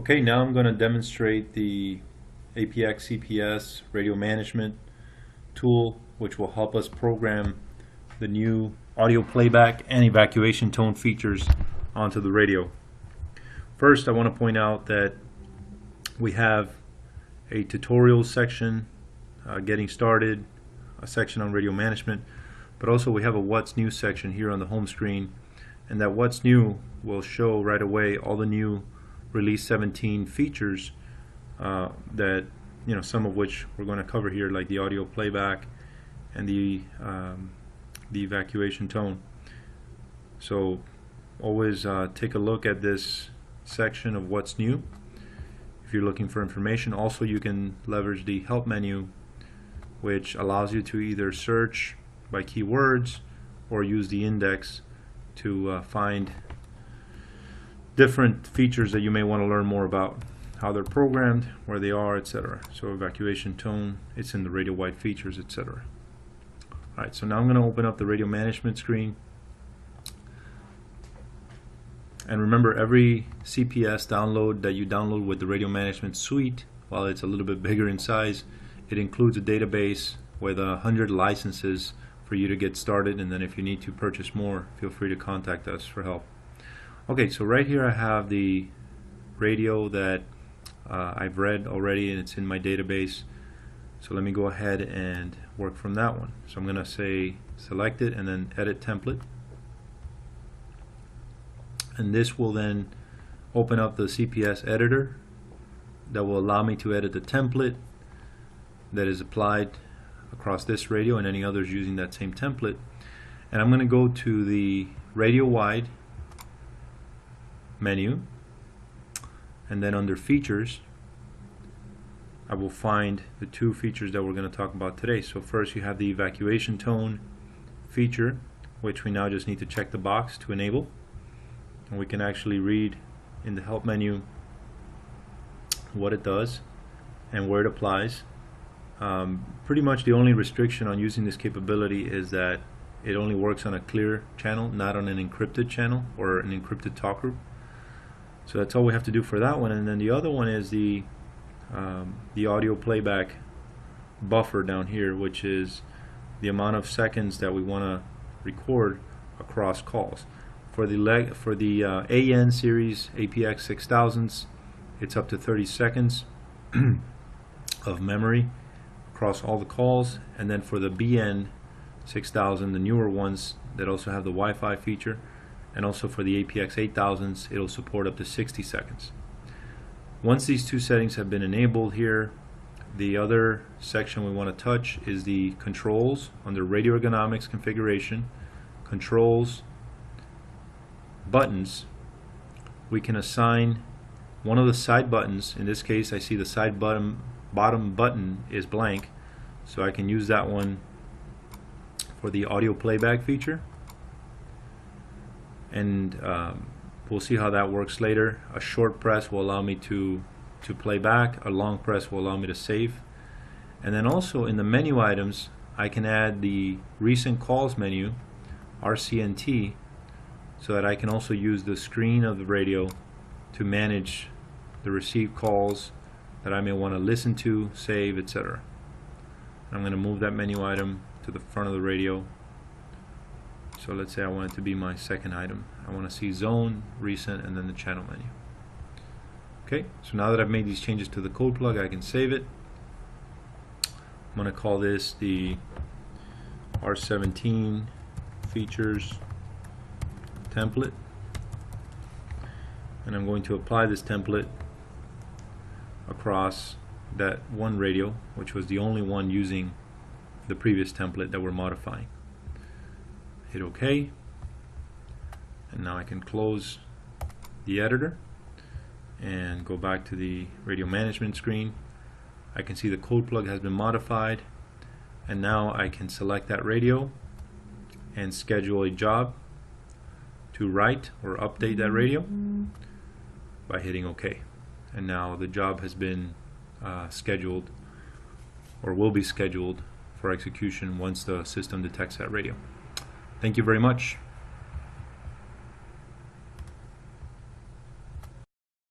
Okay, now I'm going to demonstrate the APX CPS Radio Management tool, which will help us program the new audio playback and evacuation tone features onto the radio. First, I want to point out that we have a tutorial section, getting started, a section on radio management, but also we have a what's new section here on the home screen, and that what's new will show right away all the new release 17 features that, some of which we're going to cover here, like the audio playback and the evacuation tone. So always take a look at this section of what's new if you're looking for information. Also, you can leverage the help menu, which allows you to either search by keywords or use the index to find different features that you may want to learn more about, how they're programmed, where they are, etc. So evacuation tone, it's in the radio wide features, etc. Alright, so now I'm going to open up the radio management screen. And remember, every CPS download that you download with the radio management suite, while it's a little bit bigger in size, it includes a database with 100 licenses for you to get started, and then if you need to purchase more, feel free to contact us for help. Okay, so right here I have the radio that I've read already, and it's in my database. So let me go ahead and work from that one. So I'm going to say select it and then edit template. And this will then open up the CPS editor that will allow me to edit the template that is applied across this radio and any others using that same template. And I'm going to go to the radio wide menu, and then under features I will find the two features that we're going to talk about today. So first, you have the evacuation tone feature, which we now just need to check the box to enable, and we can actually read in the help menu what it does and where it applies. Pretty much the only restriction on using this capability is that it only works on a clear channel, not on an encrypted channel or an encrypted talk group. So that's all we have to do for that one. And then the other one is the audio playback buffer down here, which is the amount of seconds that we want to record across calls. For the AN series APX 6000s, it's up to 30 seconds of memory across all the calls. And then for the BN 6000, the newer ones that also have the Wi-Fi feature, and also for the APX 8000s, it'll support up to 60 seconds. Once these two settings have been enabled here, the other section we want to touch is the controls under radio ergonomics configuration, controls, buttons. We can assign one of the side buttons. In this case, I see the side bottom button is blank, so I can use that one for the audio playback feature. And we'll see how that works later. A short press will allow me to play back. A long press will allow me to save. And then also in the menu items, I can add the recent calls menu, RCNT, so that I can also use the screen of the radio to manage the received calls that I may want to listen to, save, etc. I'm going to move that menu item to the front of the radio. So let's say I want it to be my second item. I want to see zone, recent, and then the channel menu. Okay, so now that I've made these changes to the code plug, I can save it. I'm going to call this the R17 features template. And I'm going to apply this template across that one radio, which was the only one using the previous template that we're modifying. Hit OK, and now I can close the editor and go back to the radio management screen. I can see the code plug has been modified, and now I can select that radio and schedule a job to write or update that radio by hitting OK. And now the job has been scheduled, or will be scheduled, for execution once the system detects that radio. Thank you very much.